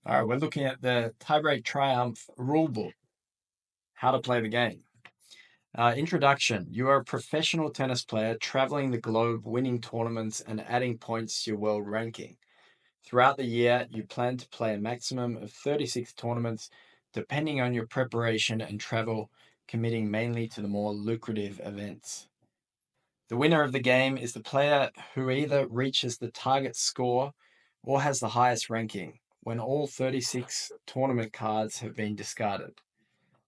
All right, we're looking at the TIEBREAK TRIUMPH rulebook, how to play the game. Introduction. You are a professional tennis player traveling the globe, winning tournaments and adding points to your world ranking. Throughout the year, you plan to play a maximum of 36 tournaments, depending on your preparation and travel, committing mainly to the more lucrative events. The winner of the game is the player who either reaches the target score or has the highest ranking when all 36 tournament cards have been discarded.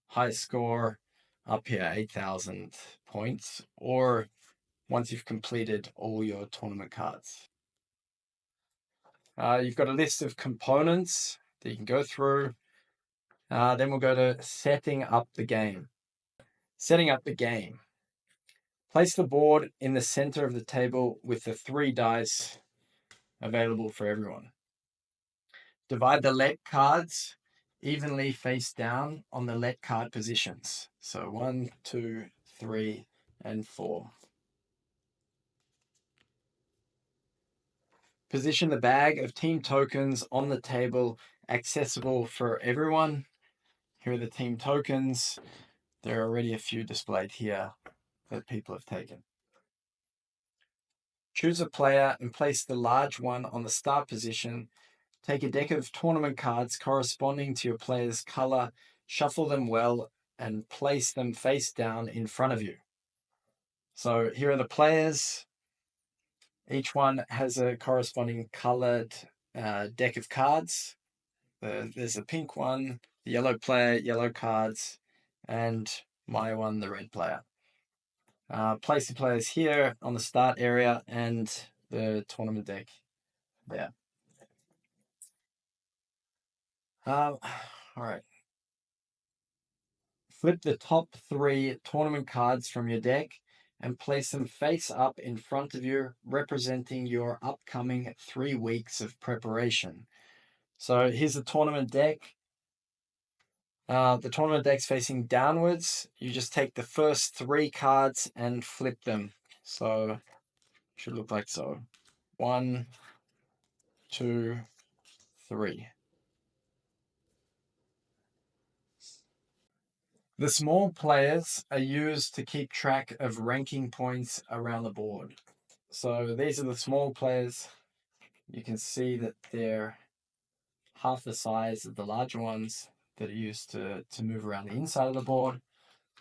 Highest score up here, 8,000 points, or once you've completed all your tournament cards. You've got a list of components that you can go through. Then we'll go to setting up the game. Setting up the game. Place the board in the center of the table with the 3 dice available for everyone. Divide the let cards evenly face down on the let card positions. So 1, 2, 3, and 4. Position the bag of team tokens on the table, accessible for everyone. Here are the team tokens. There are already a few displayed here that people have taken. Choose a player and place the large one on the start position. Take a deck of tournament cards corresponding to your player's color, shuffle them well, and place them face down in front of you. So here are the players. Each one has a corresponding colored deck of cards. There's a pink one, the yellow player, yellow cards, and my one, the red player. Place the players here on the start area and the tournament deck there. All right. Flip the top 3 tournament cards from your deck and place them face up in front of you, representing your upcoming 3 weeks of preparation. So here's the tournament deck. The tournament deck's facing downwards. You just take the first 3 cards and flip them. So it should look like so. 1, 2, 3. The small players are used to keep track of ranking points around the board. So these are the small players. You can see that they're half the size of the larger ones that are used to move around the inside of the board.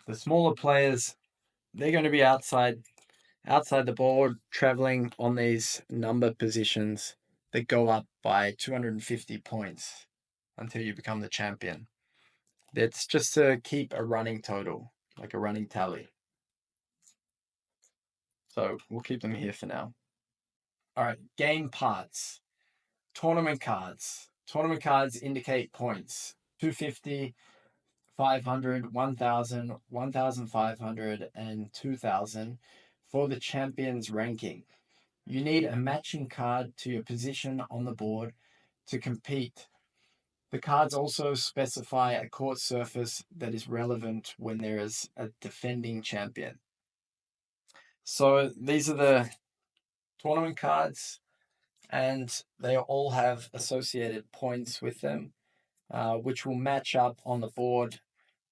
The smaller players, they're going to be outside the board, traveling on these number positions that go up by 250 points until you become the champion. That's just to keep a running total, like a running tally. So we'll keep them here for now. All right, game parts. Tournament cards. Tournament cards indicate points. 250, 500, 1,000, 1,500, and 2,000 for the champion's ranking. You need a matching card to your position on the board to compete. The cards also specify a court surface that is relevant when there is a defending champion. So these are the tournament cards, and they all have associated points with them, which will match up on the board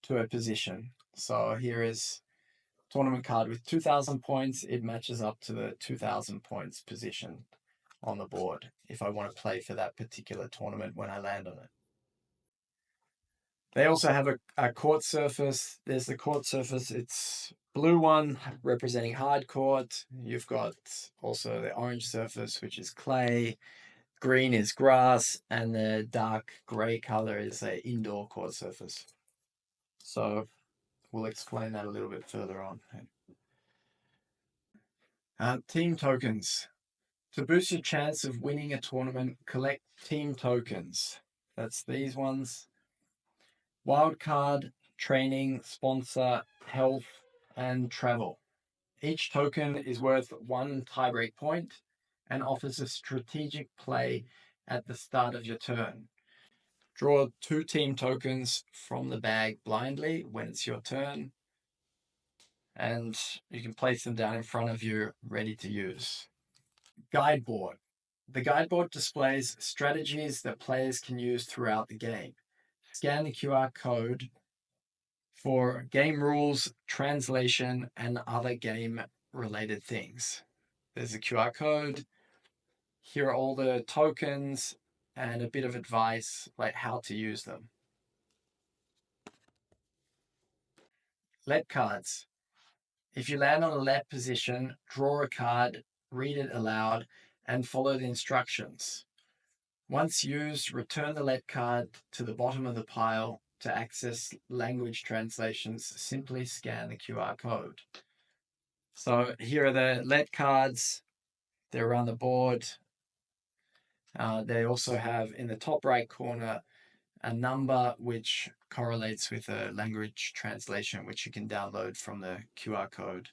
to a position. So here is tournament card with 2,000 points. It matches up to the 2,000 points position on the board if I want to play for that particular tournament when I land on it. They also have a court surface. There's the court surface. It's blue one representing hard court. You've got also the orange surface, which is clay. Green is grass, and the dark gray color is a indoor court surface. So we'll explain that a little bit further on. Team tokens. To boost your chance of winning a tournament, collect team tokens. That's these ones. Wildcard, training, sponsor, health, and travel. Each token is worth 1 tiebreak point and offers a strategic play at the start of your turn. Draw 2 team tokens from the bag blindly when it's your turn, and you can place them down in front of you, ready to use. Guide board. The guideboard displays strategies that players can use throughout the game. Scan the QR code for game rules, translation, and other game-related things. There's a QR code. Here are all the tokens and a bit of advice like how to use them. Let cards. If you land on a let position, draw a card, read it aloud, and follow the instructions. Once used, return the let card to the bottom of the pile. To access language translations, simply scan the QR code. So here are the let cards. They're around the board. They also have in the top right corner a number which correlates with a language translation, which you can download from the QR code.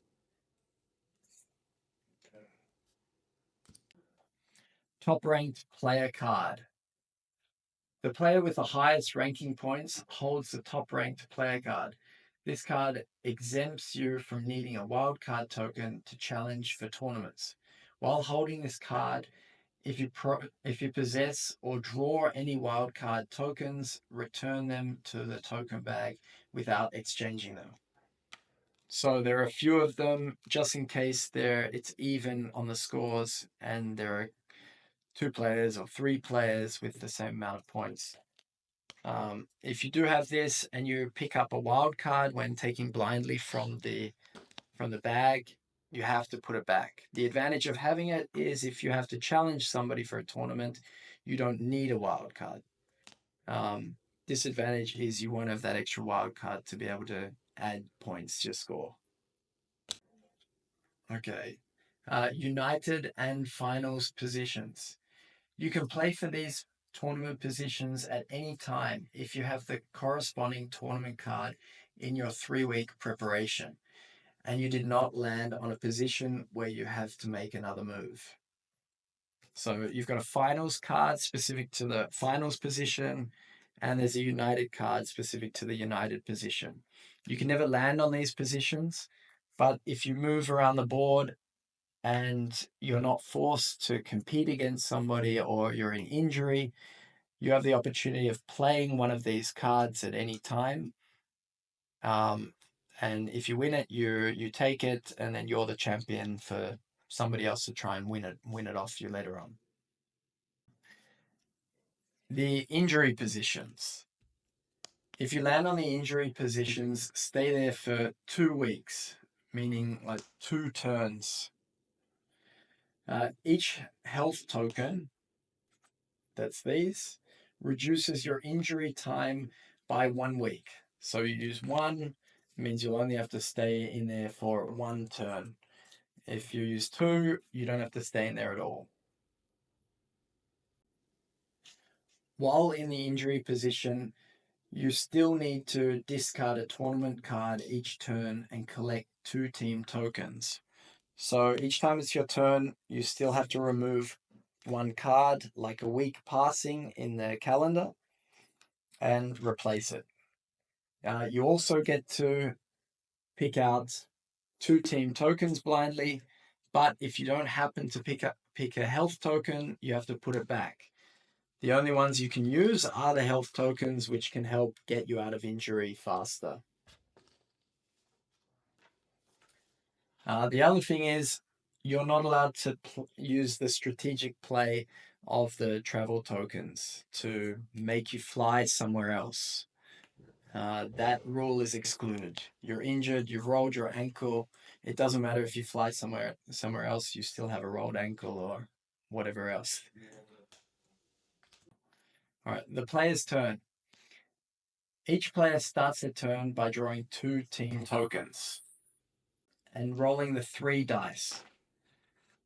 Top ranked player card. The player with the highest ranking points holds the top ranked player card. This card exempts you from needing a wildcard token to challenge for tournaments. While holding this card, if you possess or draw any wildcard tokens, return them to the token bag without exchanging them. So there are a few of them just in case it's even on the scores and there are 2 players or 3 players with the same amount of points. If you do have this and you pick up a wild card when taking blindly from the bag, you have to put it back. The advantage of having it is if you have to challenge somebody for a tournament, you don't need a wild card. Disadvantage is you won't have that extra wild card to be able to add points to your score. Okay. United and finals positions. You can play for these tournament positions at any time if you have the corresponding tournament card in your 3-week preparation and you did not land on a position where you have to make another move. So you've got a finals card specific to the finals position, and there's a united card specific to the united position. You can never land on these positions, but if you move around the board and you're not forced to compete against somebody or you're in injury, you have the opportunity of playing one of these cards at any time. And if you win it, you take it, and then you're the champion for somebody else to try and win it off you later on. The injury positions. If you land on the injury positions, stay there for 2 weeks, meaning like 2 turns. Each health token, that's these, reduces your injury time by 1 week. So you use 1, means you'll only have to stay in there for 1 turn. If you use 2, you don't have to stay in there at all. While in the injury position, you still need to discard a tournament card each turn and collect 2 team tokens. So each time it's your turn, you still have to remove 1 card, like a week passing in the calendar, and replace it. You also get to pick out 2 team tokens blindly, but if you don't happen to pick a health token, you have to put it back. The only ones you can use are the health tokens, which can help get you out of injury faster. The other thing is you're not allowed to use the strategic play of the travel tokens to make you fly somewhere else. That rule is excluded. You're injured, you've rolled your ankle. It doesn't matter if you fly somewhere else, you still have a rolled ankle or whatever else. All right, the player's turn. Each player starts their turn by drawing 2 team tokens and rolling the 3 dice.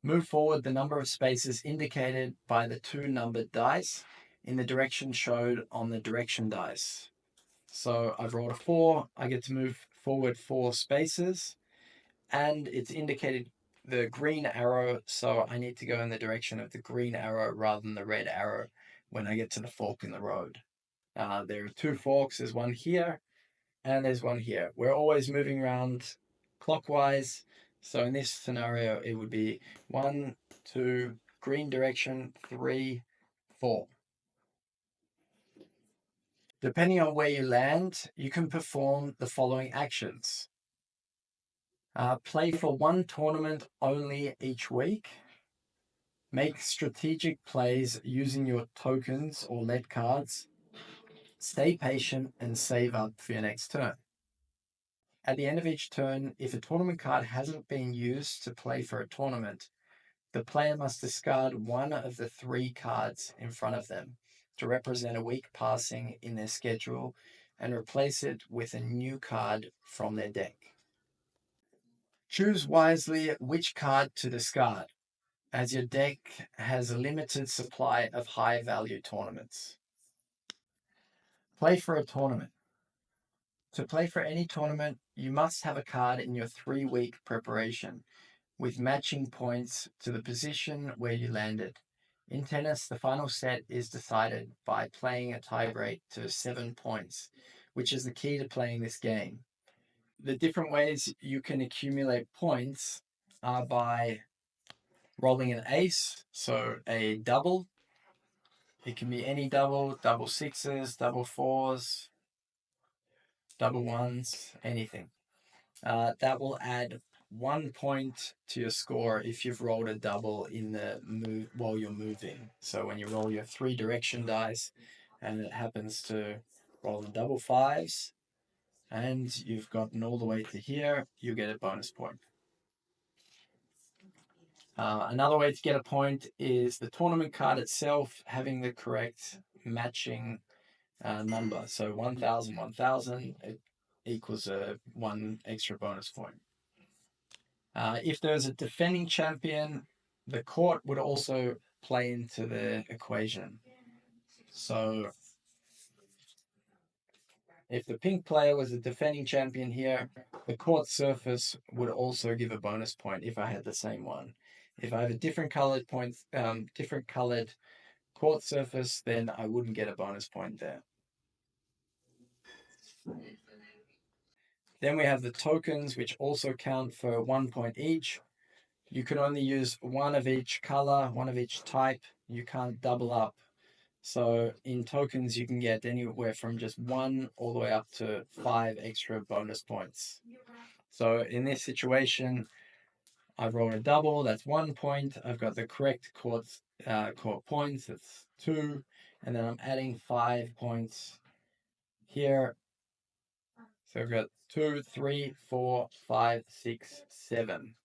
Move forward the number of spaces indicated by the 2 numbered dice in the direction showed on the direction dice. So I've rolled a 4, I get to move forward 4 spaces, and it's indicated the green arrow, so I need to go in the direction of the green arrow rather than the red arrow when I get to the fork in the road. There are 2 forks, there's one here, and there's one here. We're always moving around clockwise, so in this scenario, it would be 1, 2, green direction 3, 4. Depending on where you land, you can perform the following actions. Play for one tournament only each week. Make strategic plays using your tokens or lead cards. Stay patient and save up for your next turn. At the end of each turn, if a tournament card hasn't been used to play for a tournament, the player must discard one of the 3 cards in front of them to represent a week passing in their schedule and replace it with a new card from their deck. Choose wisely which card to discard, as your deck has a limited supply of high-value tournaments. Play for a tournament. To play for any tournament, you must have a card in your 3-week preparation with matching points to the position where you landed. In tennis, the final set is decided by playing a tiebreak to 7 points, which is the key to playing this game. The different ways you can accumulate points are by rolling an ace, so a double. It can be any double, double sixes, double fours, double ones, anything. That will add 1 point to your score if you've rolled a double in the move while you're moving. So when you roll your 3 direction dice and it happens to roll the double 5s and you've gotten all the way to here, you get a bonus point. Another way to get a point is the tournament card itself having the correct matching number. So 1000, 1000, it equals 1 extra bonus point. If there's a defending champion, the court would also play into the equation. So if the pink player was a defending champion here, the court surface would also give a bonus point if I had the same one. If I have a different colored court surface, then I wouldn't get a bonus point there. Then we have the tokens, which also count for 1 point each. You can only use 1 of each color, 1 of each type. You can't double up. So in tokens, you can get anywhere from just 1 all the way up to 5 extra bonus points. So in this situation, I've rolled a double, that's 1 point. I've got the correct court points, that's 2. And then I'm adding 5 points here. So I've got 2, 3, 4, 5, 6, 7.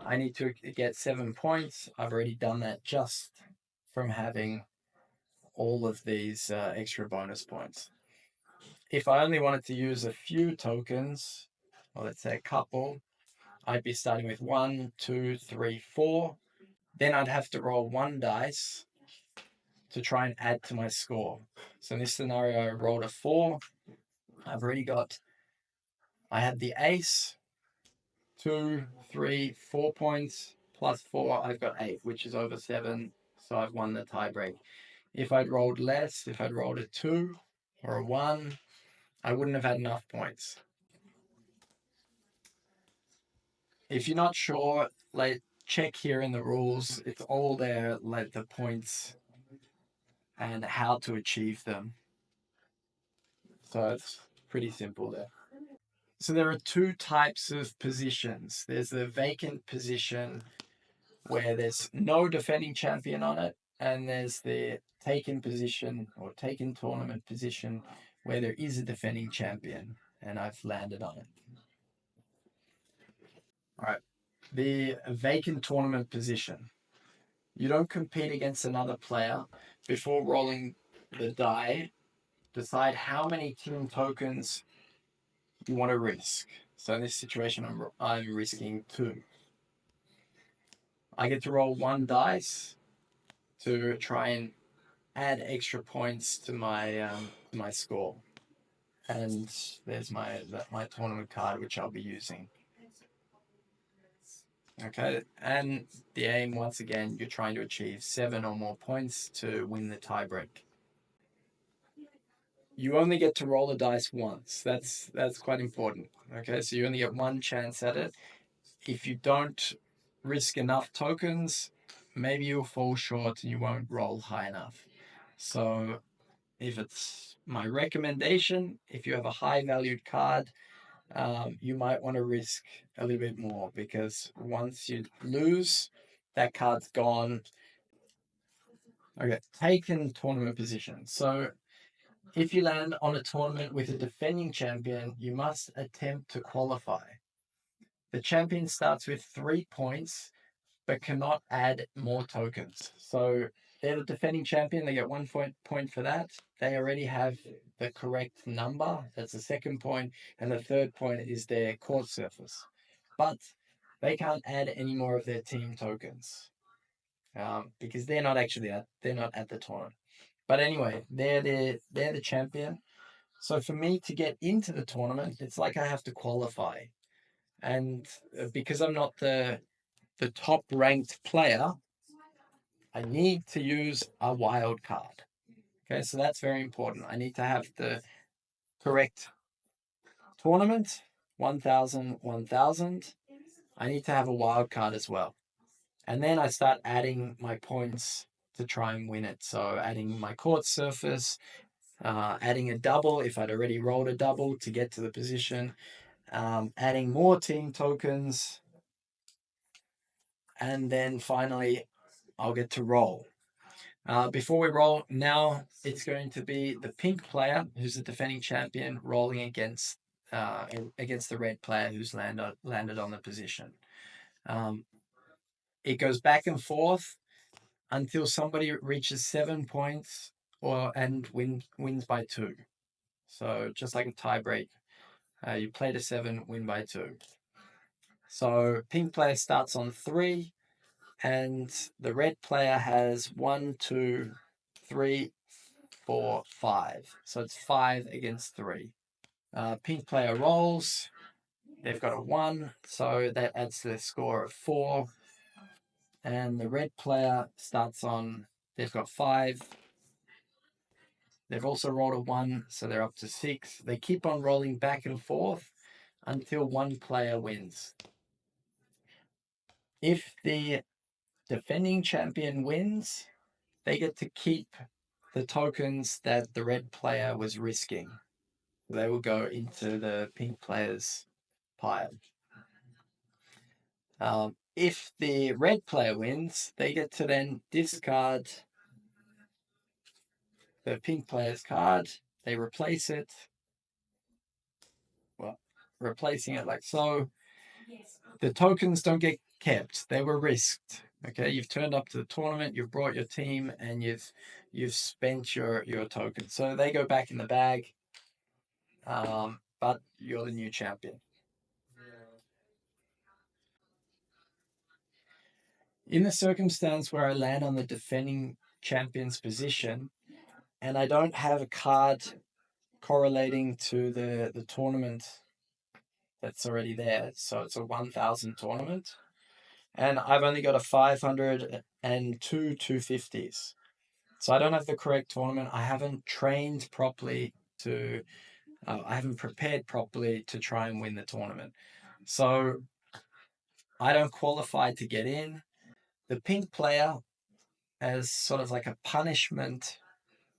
I need to get 7 points. I've already done that just from having all of these extra bonus points. If I only wanted to use a few tokens, or let's say a couple, I'd be starting with 1, 2, 3, 4. Then I'd have to roll 1 dice to try and add to my score. So in this scenario, I rolled a 4. I had the ace, 2, 3, 4 points, plus 4, I've got 8, which is over 7, so I've won the tiebreak. If I'd rolled less, if I'd rolled a 2 or a 1, I wouldn't have had enough points. If you're not sure, check here in the rules. It's all there, the points and how to achieve them. So it's pretty simple there. So there are 2 types of positions. There's the vacant position where there's no defending champion on it, and there's the taken position or taken tournament position where there is a defending champion, and I've landed on it. All right, the vacant tournament position. You don't compete against another player before rolling the die. Decide how many team tokens you want to risk. So in this situation, I'm risking 2. I get to roll 1 dice to try and add extra points to my score. And there's my tournament card, which I'll be using. Okay, and the aim, once again, you're trying to achieve 7 or more points to win the tiebreak. You only get to roll the dice once. That's quite important. Okay, so you only get 1 chance at it. If you don't risk enough tokens, maybe you'll fall short and you won't roll high enough. So if it's my recommendation, if you have a high valued card, you might want to risk a little bit more, because once you lose, that card's gone. Okay, taken tournament position. So if you land on a tournament with a defending champion, you must attempt to qualify. The champion starts with 3 points, but cannot add more tokens. So they're the defending champion, they get 1 point for that. They already have the correct number. That's the second point. And the third point is their court surface. But they can't add any more of their team tokens, because they're not at the tournament. But anyway, they're the champion. So for me to get into the tournament, it's like I have to qualify. And because I'm not the top ranked player, I need to use a wild card. Okay, so that's very important. I need to have the correct tournament, 1000, 1000. I need to have a wild card as well. And then I start adding my points to try and win it. So adding my court surface, adding a double if I'd already rolled a double to get to the position, adding more team tokens, and then finally I'll get to roll. Before we roll, now it's going to be the pink player, who's the defending champion, rolling against the red player who's landed on the position. It goes back and forth until somebody reaches 7 points and wins by 2. So just like a tie break, you play to 7, win by 2. So pink player starts on 3, and the red player has 1, 2, 3, 4, 5. So it's 5 against 3. Pink player rolls. They've got a 1, so that adds to their score of 4. And the red player starts on, they've got 5. They've also rolled a 1, so they're up to 6. They keep on rolling back and forth until one player wins. If the defending champion wins, they get to keep the tokens that the red player was risking. They will go into the pink player's pile. If the red player wins, they get to then discard the pink player's card. They replace it. Well, replacing it like so. The tokens don't get kept. They were risked. Okay, you've turned up to the tournament, you've brought your team, and you've spent your tokens. So they go back in the bag. But you're the new champion. In the circumstance where I land on the defending champion's position and I don't have a card correlating to the tournament that's already there, so it's a 1000 tournament, and I've only got a 500 and 250s. So I don't have the correct tournament. I haven't trained properly I haven't prepared properly to try and win the tournament. So I don't qualify to get in. The pink player, as sort of like a punishment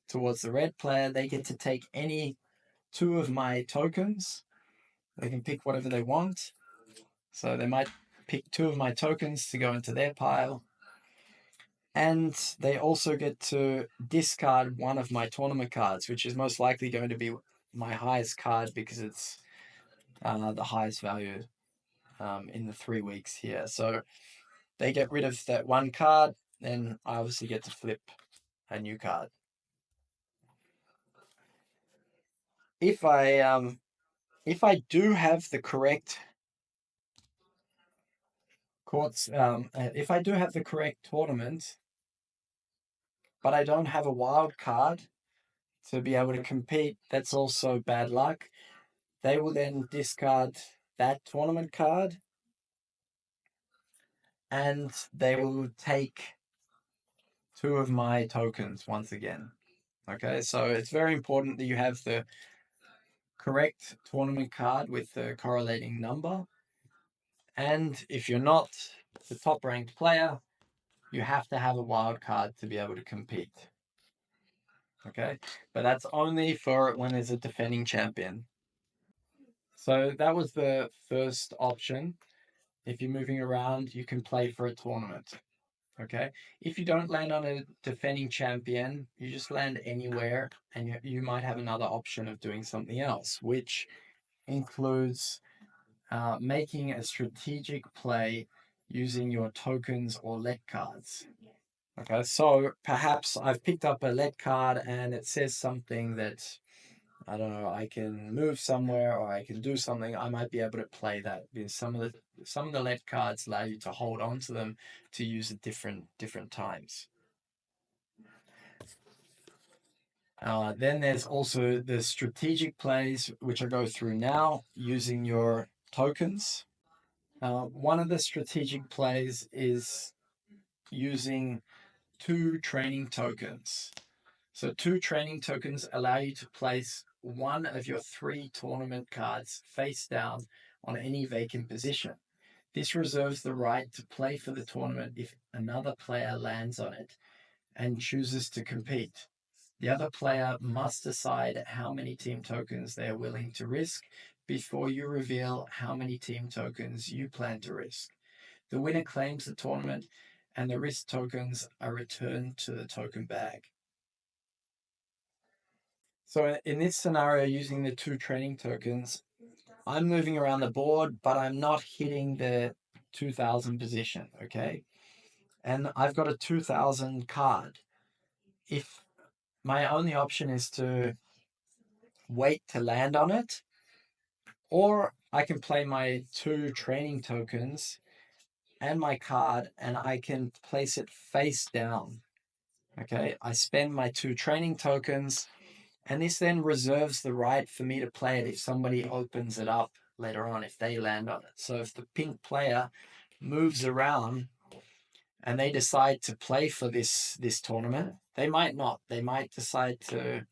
towards the red player, they get to take any 2 of my tokens. They can pick whatever they want. So they might pick 2 of my tokens to go into their pile. And they also get to discard 1 of my tournament cards, which is most likely going to be my highest card because it's the highest value in the 3 weeks here. So they get rid of that 1 card, then I obviously get to flip a new card. If I do have the correct courts, if I do have the correct tournament, but I don't have a wild card to be able to compete, that's also bad luck. They will then discard that tournament card and they will take 2 of my tokens once again. Okay, so it's very important that you have the correct tournament card with the correlating number. And if you're not the top ranked player, you have to have a wild card to be able to compete. Okay, but that's only for when there's a defending champion. So that was the first option. If you're moving around, you can play for a tournament. Okay, if you don't land on a defending champion, you just land anywhere, and you might have another option of doing something else, which includes making a strategic play using your tokens or let cards. Okay, so perhaps I've picked up a let card and it says something that, I don't know, I can move somewhere or I can do something. I might be able to play that because some of the let cards allow you to hold on to them to use at different times. Then there's also the strategic plays, which I go through now using your tokens. One of the strategic plays is using 2 training tokens. So 2 training tokens allow you to place one of your 3 tournament cards face down on any vacant position. This reserves the right to play for the tournament if another player lands on it and chooses to compete. The other player must decide how many team tokens they are willing to risk before you reveal how many team tokens you plan to risk. The winner claims the tournament, and the risk tokens are returned to the token bag. So in this scenario, using the 2 training tokens, I'm moving around the board, but I'm not hitting the 2000 position, okay? And I've got a 2000 card. If my only option is to wait to land on it, or I can play my 2 training tokens and my card, and I can place it face down. Okay, I spend my 2 training tokens, and this then reserves the right for me to play it if somebody opens it up later on, if they land on it. So if the pink player moves around and they decide to play for this tournament, they might not. They might decide to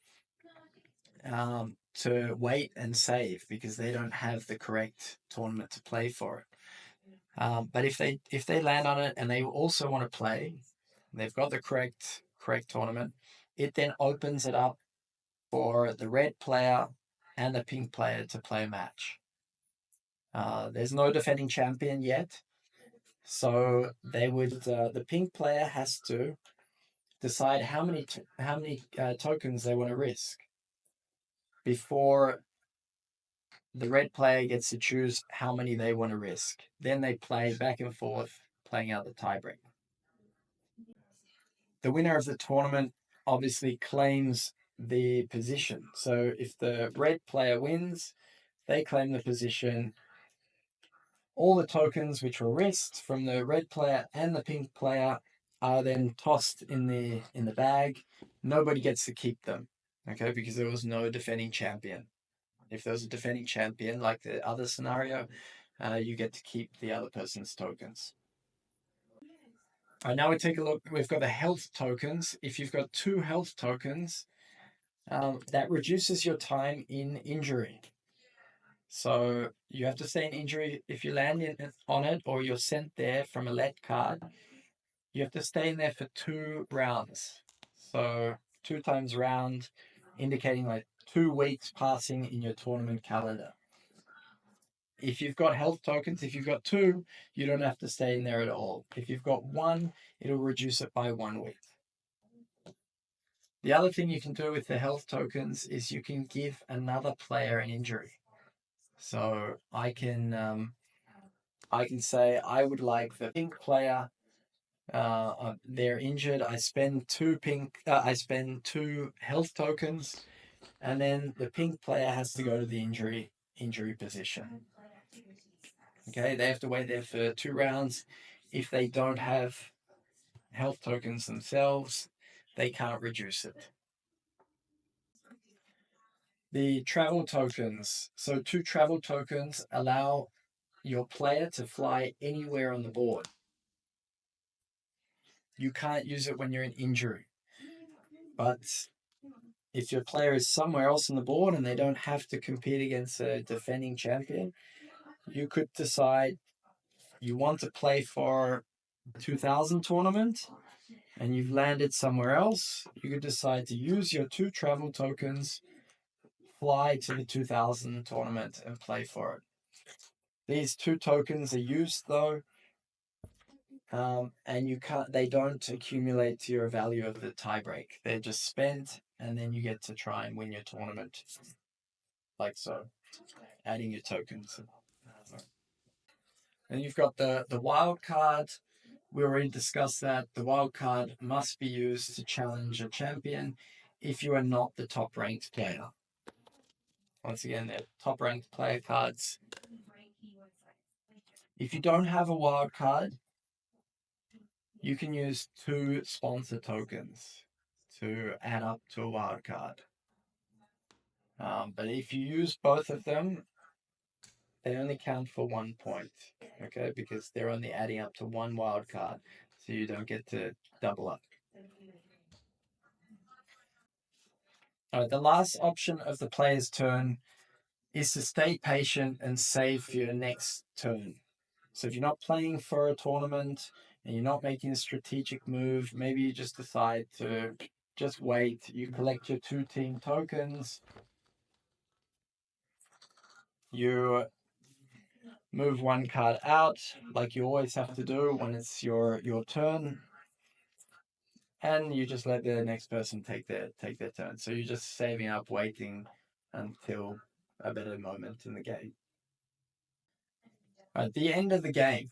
wait and save because they don't have the correct tournament to play for it. But if they land on it and they also want to play, they've got the correct tournament, it then opens it up for the red player and the pink player to play a match. There's no defending champion yet, so they would the pink player has to decide how many tokens they want to risk before the red player gets to choose how many they want to risk. Then they play back and forth, playing out the tiebreak. The winner of the tournament obviously claims the position. So if the red player wins, they claim the position. All the tokens which were risked from the red player and the pink player are then tossed in the bag. Nobody gets to keep them, okay, because there was no defending champion. If there was a defending champion, like the other scenario, you get to keep the other person's tokens. All right, now we take a look. We've got the health tokens. If you've got 2 health tokens, that reduces your time in injury. So you have to stay in injury if you land on it or you're sent there from a let card. You have to stay in there for 2 rounds. So 2 times round, indicating like 2 weeks passing in your tournament calendar. If you've got health tokens, if you've got 2, you don't have to stay in there at all. If you've got 1, it'll reduce it by 1 week. The other thing you can do with the health tokens is you can give another player an injury. So I can say I would like the pink player. They're injured. I spend 2 health tokens, and then the pink player has to go to the injury position. Okay, they have to wait there for 2 rounds. If they don't have health tokens themselves, they can't reduce it. The travel tokens. So 2 travel tokens allow your player to fly anywhere on the board. You can't use it when you're in injury. But if your player is somewhere else on the board and they don't have to compete against a defending champion, you could decide you want to play for 2000 tournament and you've landed somewhere else, you could decide to use your 2 travel tokens, fly to the 2000 tournament and play for it. These 2 tokens are used though, and they don't accumulate to your value of the tiebreak. They're just spent, and then you get to try and win your tournament, like so, adding your tokens. And you've got the wild card. We already discussed that. The wild card must be used to challenge a champion if you are not the top ranked player. Once again, they're top ranked player cards. If you don't have a wild card, you can use 2 sponsor tokens to add up to a wild card. But if you use both of them, they only count for 1 point, okay? Because they're only adding up to 1 wild card, so you don't get to double up. All right, the last option of the player's turn is to stay patient and save for your next turn. So if you're not playing for a tournament and you're not making a strategic move, maybe you just decide to just wait. You collect your 2 team tokens. You move 1 card out, like you always have to do when it's your turn. And you just let the next person take their turn. So you're just saving up, waiting until a better moment in the game. At the end of the game,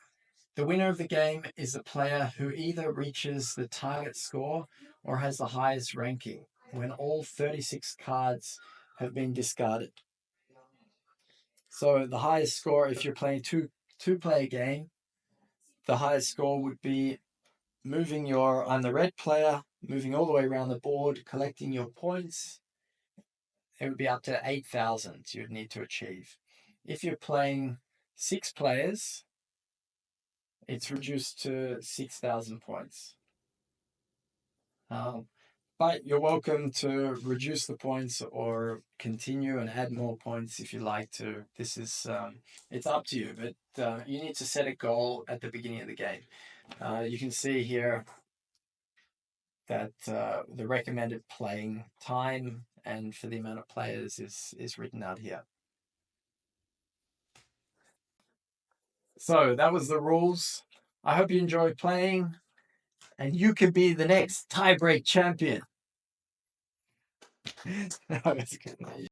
the winner of the game is the player who either reaches the target score or has the highest ranking when all 36 cards have been discarded. So the highest score, if you're playing two-player game, the highest score would be I'm the red player, moving all the way around the board, collecting your points. It would be up to 8,000 you'd need to achieve. If you're playing 6 players, it's reduced to 6,000 points. But you're welcome to reduce the points or continue and add more points if you like to. This is, it's up to you, but you need to set a goal at the beginning of the game. You can see here that the recommended playing time and for the amount of players is written out here. So that was the rules. I hope you enjoyed playing, and you could be the next tiebreak champion. No, it's good.